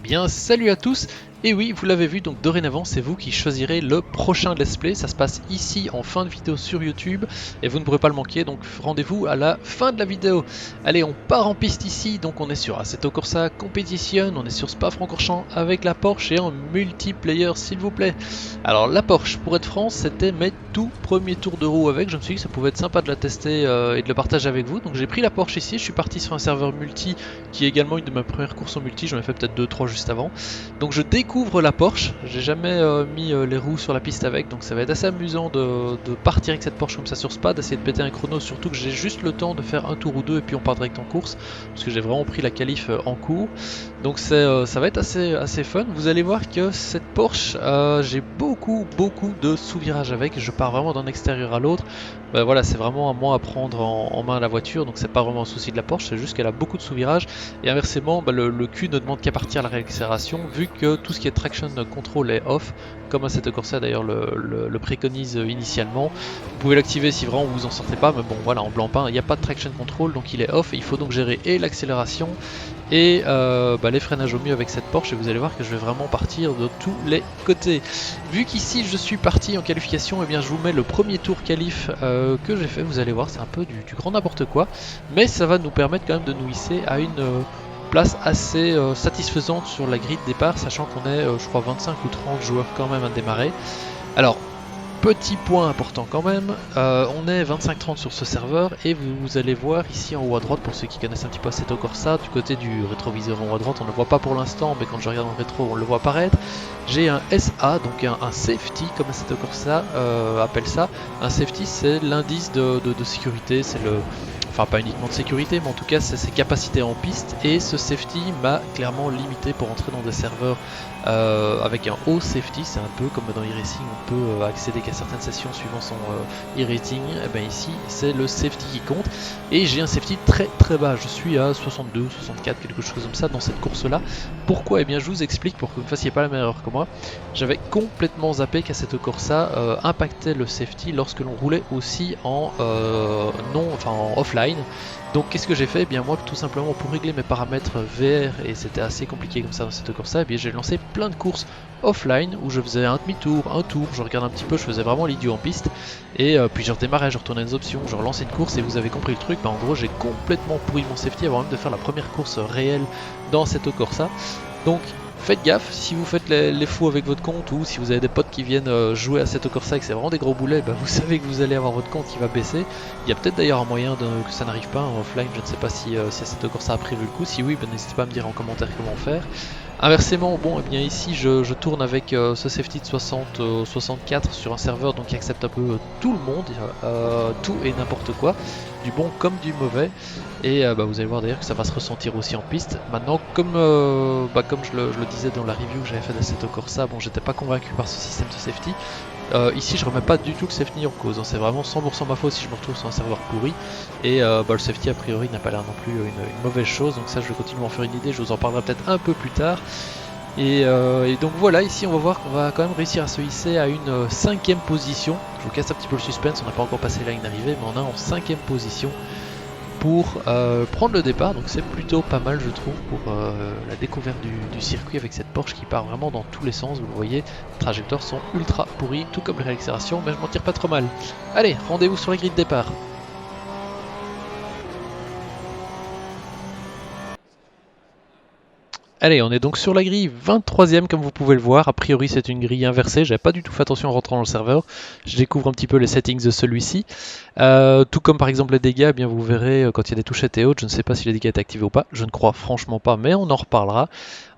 bien, salut à tous. Et oui, vous l'avez vu, donc dorénavant, c'est vous qui choisirez le prochain let's play. Ça se passe ici en fin de vidéo sur YouTube et vous ne pourrez pas le manquer. Donc rendez-vous à la fin de la vidéo. Allez, on part en piste ici. Donc on est sur Assetto Corsa Competition, on est sur Spa-Francorchamps avec la Porsche et en multiplayer, s'il vous plaît. Alors la Porsche, pour être franc, c'était mes tout premiers tours de roue avec. Je me suis dit que ça pouvait être sympa de la tester et de le partager avec vous. Donc j'ai pris la Porsche ici. Je suis parti sur un serveur multi qui est également une de mes premières courses en multi. J'en ai fait peut-être 2-3 juste avant. Donc je découvre la Porsche, j'ai jamais mis les roues sur la piste avec, donc ça va être assez amusant de partir avec cette Porsche comme ça sur Spa, d'essayer de péter un chrono, surtout que j'ai juste le temps de faire un tour ou deux et puis on part direct en course, parce que j'ai vraiment pris la qualif en cours. Donc ça va être assez fun. Vous allez voir que cette Porsche, j'ai beaucoup de sous-virages avec, je pars vraiment d'un extérieur à l'autre. Ben voilà, c'est vraiment à moi à prendre en main la voiture, donc c'est pas vraiment un souci de la Porsche, c'est juste qu'elle a beaucoup de sous-virages. Et inversement, le cul ne demande qu'à partir à la réaccélération, vu que tout ce qui est traction control est off, comme Assetto Corsa d'ailleurs le préconise initialement. Vous pouvez l'activer si vraiment vous en sortez pas, mais bon voilà, en blanc-pain, il n'y a pas de traction control, donc il est off, et il faut donc gérer et l'accélération et les freinages au mieux avec cette Porsche, et vous allez voir que je vais vraiment partir de tous les côtés. Vu qu'ici je suis parti en qualification, et bien je vous mets le premier tour qualif que j'ai fait, vous allez voir c'est un peu du grand n'importe quoi, mais ça va nous permettre quand même de nous hisser à une place assez satisfaisante sur la grille de départ, sachant qu'on est je crois 25 ou 30 joueurs quand même à démarrer. Alors petit point important quand même, on est 25-30 sur ce serveur et vous allez voir ici en haut à droite, pour ceux qui connaissent un petit peu Assetto Corsa, du côté du rétroviseur en haut à droite, on ne le voit pas pour l'instant, mais quand je regarde dans le rétro on le voit apparaître. J'ai un SA, donc un safety comme Assetto Corsa appelle ça. Un safety c'est l'indice de sécurité, c'est le... Enfin pas uniquement de sécurité, mais en tout cas c'est ses capacités en piste, et ce safety m'a clairement limité pour entrer dans des serveurs avec un haut safety. C'est un peu comme dans e-racing, on peut accéder qu'à certaines sessions suivant son e-rating. Et bien ici c'est le safety qui compte, et j'ai un safety très bas, je suis à 62, 64, quelque chose comme ça dans cette course là. Pourquoi? Et bien je vous explique pour que vous ne fassiez pas la même erreur que moi. J'avais complètement zappé qu'Assetto Corsa impactait le safety lorsque l'on roulait aussi en en offline. Donc qu'est-ce que j'ai fait? Eh bien moi tout simplement pour régler mes paramètres VR, et c'était assez compliqué comme ça dans cette course là, j'ai lancé plein de courses offline où je faisais un demi-tour, un tour, je regarde un petit peu, je faisais vraiment l'idiot en piste, et puis je redémarrais, je retournais les options, je relançais une course, et vous avez compris le truc, en gros j'ai complètement pourri mon safety avant même de faire la première course réelle dans cette Corsa. Donc faites gaffe, si vous faites les fous avec votre compte, ou si vous avez des potes qui viennent jouer à Assetto Corsa et que c'est vraiment des gros boulets, vous savez que vous allez avoir votre compte qui va baisser. Il y a peut-être d'ailleurs un moyen que ça n'arrive pas en offline, je ne sais pas si Assetto Corsa a prévu le coup. Si oui, n'hésitez pas à me dire en commentaire comment faire. Inversement, bon, et bien ici je tourne avec ce safety de 64 sur un serveur donc qui accepte un peu tout le monde, tout et n'importe quoi, du bon comme du mauvais, et vous allez voir d'ailleurs que ça va se ressentir aussi en piste. Maintenant, comme je le disais dans la review que j'avais fait d'Assetto Corsa, bon, j'étais pas convaincu par ce système de safety. Ici je remets pas du tout le safety en cause, hein. C'est vraiment 100% ma faute si je me retrouve sur un serveur pourri, et le safety a priori n'a pas l'air non plus une mauvaise chose, donc ça je vais continuer à en faire une idée, je vous en parlerai peut-être un peu plus tard. Et donc voilà, ici on va voir qu'on va quand même réussir à se hisser à une 5ème position. Je vous casse un petit peu le suspense, on n'a pas encore passé la ligne d'arrivée, mais on est en 5ème position pour prendre le départ, donc c'est plutôt pas mal je trouve pour la découverte du circuit avec cette Porsche qui part vraiment dans tous les sens. Vous le voyez, les trajectoires sont ultra pourries, tout comme les réaccélérations, mais je m'en tire pas trop mal. Allez, rendez-vous sur la grille de départ. Allez, on est donc sur la grille 23ème comme vous pouvez le voir. A priori c'est une grille inversée, j'avais pas du tout fait attention en rentrant dans le serveur. Je découvre un petit peu les settings de celui-ci. Tout comme par exemple les dégâts, eh bien vous verrez quand il y a des touchettes et autres, je ne sais pas si les dégâts étaient activés ou pas, je ne crois franchement pas, mais on en reparlera.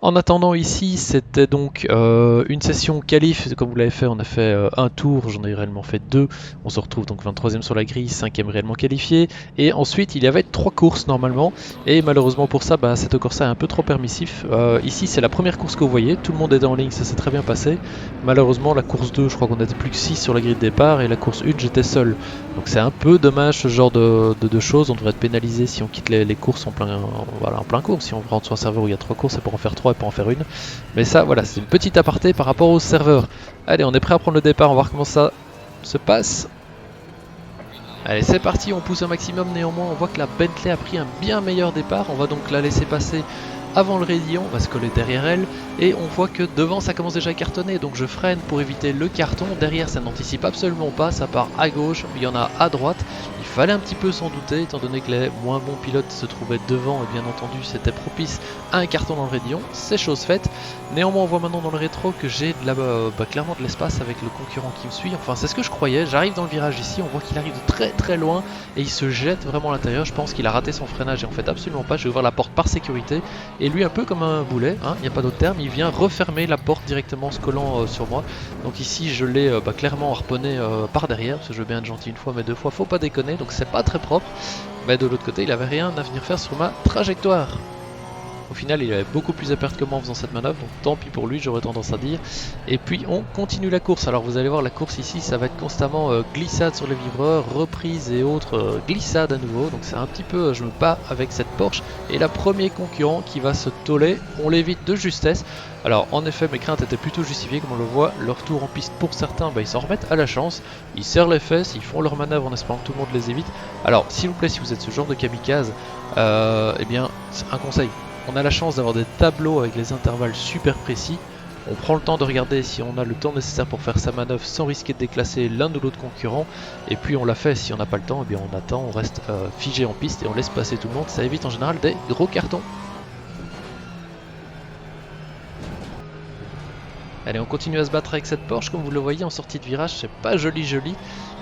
En attendant ici, c'était donc une session qualif, comme vous l'avez fait, on a fait un tour, j'en ai réellement fait 2, on se retrouve donc 23ème sur la grille, 5ème réellement qualifié, et ensuite il y avait 3 courses normalement, et malheureusement pour ça, cette Corsa est un peu trop permissif. Ici c'est la première course que vous voyez, tout le monde était en ligne, ça s'est très bien passé. Malheureusement la course 2, je crois qu'on n'était plus que 6 sur la grille de départ, et la course 1 j'étais seul. Donc c'est un peu dommage ce genre de choses, on devrait être pénalisé si on quitte les courses en plein cours. Si on rentre sur un serveur où il y a 3 courses, c'est pour en faire 3 et pas en faire une. Mais ça voilà, c'est une petite aparté par rapport au serveur. Allez, on est prêt à prendre le départ, on va voir comment ça se passe. Allez, c'est parti, on pousse un maximum, néanmoins on voit que la Bentley a pris un bien meilleur départ, on va donc la laisser passer avant le raidillon, on va se coller derrière elle, et on voit que devant ça commence déjà à cartonner, donc je freine pour éviter le carton. Derrière ça n'anticipe absolument pas, ça part à gauche, il y en a à droite. Il fallait un petit peu s'en douter, étant donné que les moins bons pilotes se trouvaient devant, et bien entendu c'était propice à un carton dans le raidillon, c'est chose faite. Néanmoins on voit maintenant dans le rétro que j'ai clairement de l'espace avec le concurrent qui me suit, enfin c'est ce que je croyais. J'arrive dans le virage ici, on voit qu'il arrive de très loin et il se jette vraiment à l'intérieur. Je pense qu'il a raté son freinage et en fait absolument pas, j'ai ouvert la porte par sécurité et lui un peu comme un boulet, hein, il n'y a pas d'autre terme, il vient refermer la porte directement en se collant sur moi. Donc ici je l'ai clairement harponné par derrière, parce que je veux bien être gentil une fois mais deux fois faut pas déconner, donc c'est pas très propre. Mais de l'autre côté il avait rien à venir faire sur ma trajectoire. Au final il avait beaucoup plus à perdre que moi en faisant cette manœuvre, donc tant pis pour lui, j'aurais tendance à dire. Et puis on continue la course. Alors vous allez voir, la course ici ça va être constamment glissade sur les vibreurs, reprise et autres glissades à nouveau. Donc c'est un petit peu, je me bats avec cette Porsche. Et la premier concurrent qui va se toller, on l'évite de justesse. Alors en effet mes craintes étaient plutôt justifiées, comme on le voit, leur tour en piste pour certains, ils s'en remettent à la chance, ils serrent les fesses, ils font leur manœuvre en espérant que tout le monde les évite. Alors s'il vous plaît, si vous êtes ce genre de kamikaze, eh bien c'est un conseil. On a la chance d'avoir des tableaux avec les intervalles super précis. On prend le temps de regarder si on a le temps nécessaire pour faire sa manœuvre sans risquer de déclasser l'un ou l'autre concurrent. Et puis on l'a fait. Si on n'a pas le temps, eh bien on attend, on reste figé en piste et on laisse passer tout le monde. Ça évite en général des gros cartons. Allez, on continue à se battre avec cette Porsche. Comme vous le voyez en sortie de virage, c'est pas joli.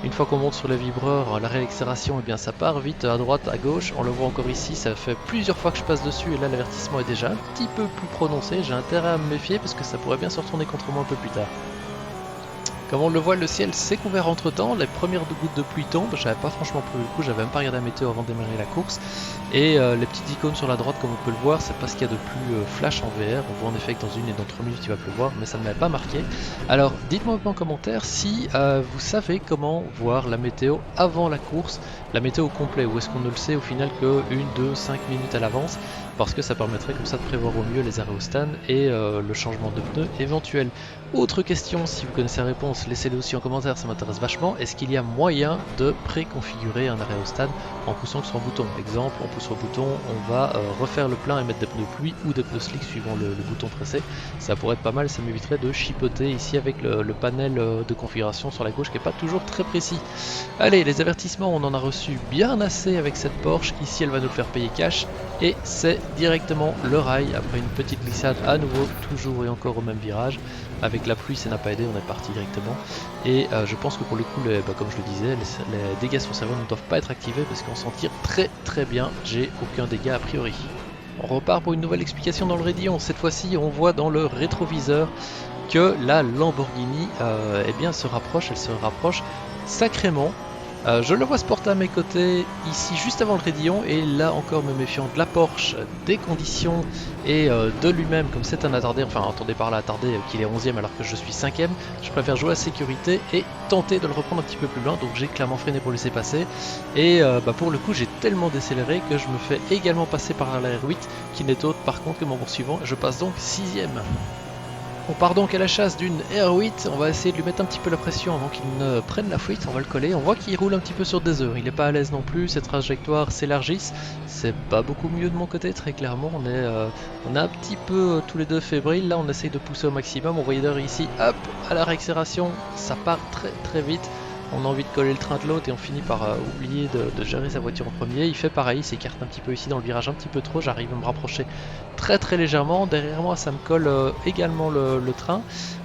Une fois qu'on monte sur les vibreurs, la réaccélération, eh bien ça part vite à droite, à gauche. On le voit encore ici, ça fait plusieurs fois que je passe dessus et là l'avertissement est déjà un petit peu plus prononcé. J'ai intérêt à me méfier parce que ça pourrait bien se retourner contre moi un peu plus tard. Comme on le voit, le ciel s'est couvert entre temps, les premières gouttes de pluie tombent. J'avais pas franchement pris le coup, j'avais même pas regardé la météo avant de démarrer la course. Et les petites icônes sur la droite, comme on peut le voir, c'est pas ce qu'il y a de plus flash en VR. On voit en effet que dans 1 et dans 3 minutes il va pleuvoir, mais ça ne m'avait pas marqué. Alors dites-moi en commentaire si vous savez comment voir la météo avant la course, la météo complète, ou est-ce qu'on ne le sait au final que 1, 2, 5 minutes à l'avance, parce que ça permettrait comme ça de prévoir au mieux les arrêts au stand et le changement de pneus éventuel. Autre question, si vous connaissez la réponse, laissez-le aussi en commentaire, ça m'intéresse vachement. Est-ce qu'il y a moyen de préconfigurer un arrêt au stand en poussant sur un bouton? Exemple, on pousse sur le bouton, on va refaire le plein et mettre des pneus pluie ou des pneus slick suivant le bouton pressé. Ça pourrait être pas mal, ça m'éviterait de chipoter ici avec le panel de configuration sur la gauche qui n'est pas toujours très précis. Allez, les avertissements, on en a reçu bien assez avec cette Porsche. Ici, elle va nous le faire payer cash. Et c'est directement le rail après une petite glissade à nouveau, toujours et encore au même virage. Avec la pluie, ça n'a pas aidé, on est parti directement. Et je pense que pour le coup, comme je le disais, les dégâts sur serveur ne doivent pas être activés parce qu'on s'en tire très bien. J'ai aucun dégât a priori. On repart pour une nouvelle explication dans le raidillon. Cette fois-ci, on voit dans le rétroviseur que la Lamborghini eh bien, se rapproche, elle se rapproche sacrément. Je le vois se porter à mes côtés ici juste avant le raidillon et là encore me méfiant de la Porsche, des conditions et de lui-même, comme c'est un attardé, enfin entendez par là attardé qu'il est 11ème alors que je suis 5ème, je préfère jouer à sécurité et tenter de le reprendre un petit peu plus loin, donc j'ai clairement freiné pour laisser passer et pour le coup j'ai tellement décéléré que je me fais également passer par la R8 qui n'est autre par contre que mon poursuivant, je passe donc 6ème. On part donc à la chasse d'une R8, on va essayer de lui mettre un petit peu la pression avant qu'il ne prenne la fuite, on va le coller, on voit qu'il roule un petit peu sur des œufs, il n'est pas à l'aise non plus, ses trajectoires s'élargissent, c'est pas beaucoup mieux de mon côté très clairement, on est un petit peu tous les deux fébriles, là on essaye de pousser au maximum, on voit d'ailleurs ici, hop, à la réaccélération, ça part très vite. On a envie de coller le train de l'autre et on finit par oublier de gérer sa voiture en premier. Il fait pareil, il s'écarte un petit peu ici dans le virage un petit peu trop, j'arrive à me rapprocher très légèrement. Derrière moi ça me colle également le train.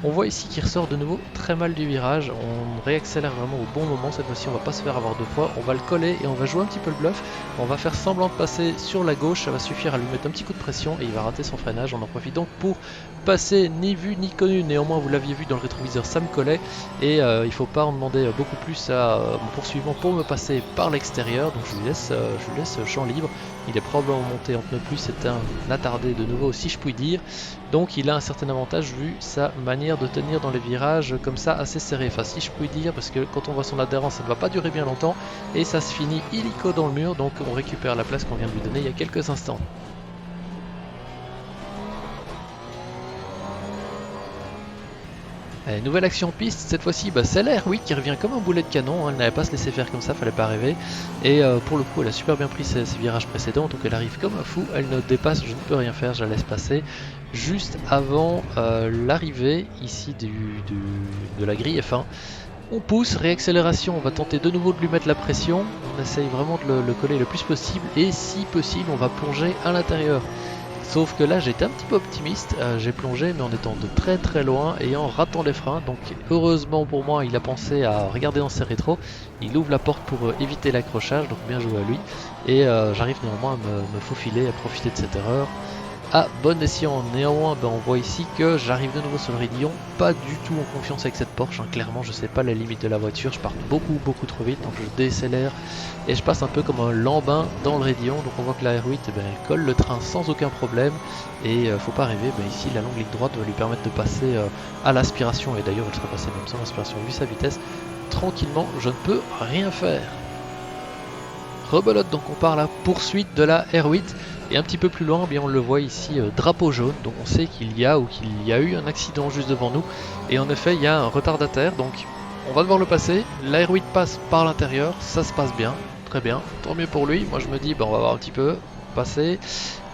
On voit ici qu'il ressort de nouveau très mal du virage. On réaccélère vraiment au bon moment, cette fois-ci on va pas se faire avoir deux fois. On va le coller et on va jouer un petit peu le bluff. On va faire semblant de passer sur la gauche, ça va suffire à lui mettre un petit coup de pression et il va rater son freinage. On en profite donc pour passer ni vu ni connu. Néanmoins vous l'aviez vu dans le rétroviseur, ça me collait et il faut pas en demander beaucoup plus à mon poursuivant pour me passer par l'extérieur, donc je lui laisse champ libre. Il est probablement monté en pneu plus, c'est un attardé de nouveau si je puis dire, donc il a un certain avantage vu sa manière de tenir dans les virages comme ça assez serré, enfin si je puis dire, parce que quand on voit son adhérence ça ne va pas durer bien longtemps et ça se finit illico dans le mur, donc on récupère la place qu'on vient de lui donner il y a quelques instants. Allez, nouvelle action piste, cette fois-ci c'est la R8 qui revient comme un boulet de canon, hein. Elle n'avait pas se laisser faire comme ça, fallait pas rêver. Et pour le coup elle a super bien pris ses virages précédents, donc elle arrive comme un fou, elle ne dépasse, je ne peux rien faire, je la laisse passer. Juste avant l'arrivée ici de la grille F1, on pousse, réaccélération, on va tenter de nouveau de lui mettre la pression, on essaye vraiment de le coller le plus possible, et si possible on va plonger à l'intérieur. Sauf que là j'étais un petit peu optimiste, j'ai plongé mais en étant de très loin et en ratant les freins, donc heureusement pour moi il a pensé à regarder dans ses rétros, il ouvre la porte pour éviter l'accrochage, donc bien joué à lui, et j'arrive néanmoins à me faufiler, à profiter de cette erreur. À bon escient, néanmoins on voit ici que j'arrive de nouveau sur le raidillon, pas du tout en confiance avec cette Porsche, hein. Clairement je sais pas la limite de la voiture, je pars beaucoup trop vite, donc je décélère et je passe un peu comme un lambin dans le raidillon, donc on voit que la R8 elle colle le train sans aucun problème, et faut pas rêver, ici la longue ligne droite va lui permettre de passer à l'aspiration, et d'ailleurs elle serait passée même sans l'aspiration vu sa vitesse, tranquillement je ne peux rien faire. Rebelote, donc on part à la poursuite de la R8. Et un petit peu plus loin, on le voit ici, drapeau jaune, donc on sait qu'il y a eu un accident juste devant nous. Et en effet, il y a un retardataire, donc on va devoir le passer. La R8 passe par l'intérieur, ça se passe bien, très bien, tant mieux pour lui. Moi je me dis, on va voir un petit peu, passer.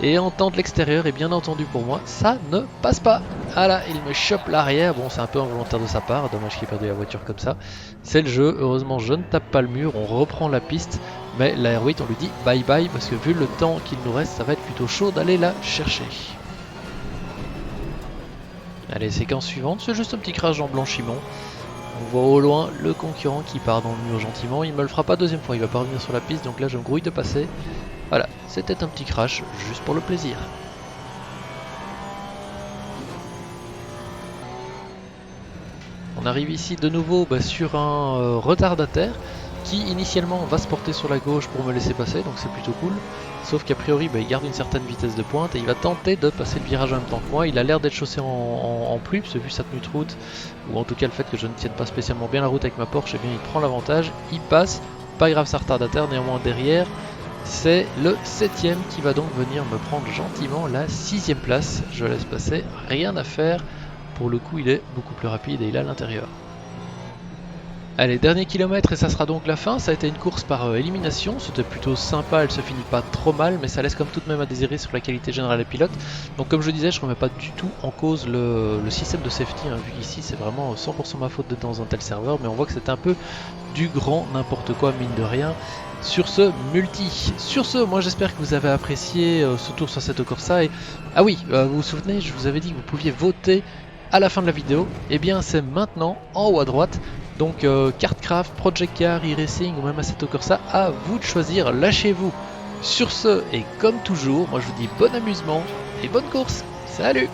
Et en temps de l'extérieur, et bien entendu pour moi, ça ne passe pas. Ah là, il me chope l'arrière, bon c'est un peu involontaire de sa part, dommage qu'il ait perdu la voiture comme ça. C'est le jeu, heureusement je ne tape pas le mur, on reprend la piste. Mais la R8 on lui dit bye bye parce que vu le temps qu'il nous reste, ça va être plutôt chaud d'aller la chercher. Allez, séquence suivante, c'est juste un petit crash en blanchiment. On voit au loin le concurrent qui part dans le mur gentiment, il me le fera pas deuxième fois, il va pas revenir sur la piste, donc là je me grouille de passer. Voilà, c'était un petit crash, juste pour le plaisir. On arrive ici de nouveau sur un retardataire qui initialement va se porter sur la gauche pour me laisser passer, donc c'est plutôt cool. Sauf qu'a priori il garde une certaine vitesse de pointe et il va tenter de passer le virage en même temps que moi. Il a l'air d'être chaussé en pluie, parce que vu sa tenue de route, ou en tout cas le fait que je ne tienne pas spécialement bien la route avec ma Porsche, il prend l'avantage, il passe, pas grave c'est retardataire, néanmoins derrière c'est le 7ème qui va donc venir me prendre gentiment la 6ème place. Je laisse passer, rien à faire, pour le coup il est beaucoup plus rapide et il est à l'intérieur. Allez, dernier kilomètre et ça sera donc la fin. Ça a été une course par élimination, c'était plutôt sympa, elle se finit pas trop mal, mais ça laisse comme tout de même à désirer sur la qualité générale des pilotes. Donc comme je disais, je remets pas du tout en cause le système de safety, hein, vu qu'ici c'est vraiment 100% ma faute d'être dans un tel serveur, mais on voit que c'est un peu du grand n'importe quoi, mine de rien, sur ce multi. Sur ce, moi j'espère que vous avez apprécié ce tour sur cette Corsa, et ah oui, vous vous souvenez, je vous avais dit que vous pouviez voter à la fin de la vidéo, et bien c'est maintenant en haut à droite. Donc Kartcraft, Project Car, e-Racing ou même Assetto Corsa, à vous de choisir, lâchez-vous. Sur ce, et comme toujours, moi je vous dis bon amusement et bonne course. Salut!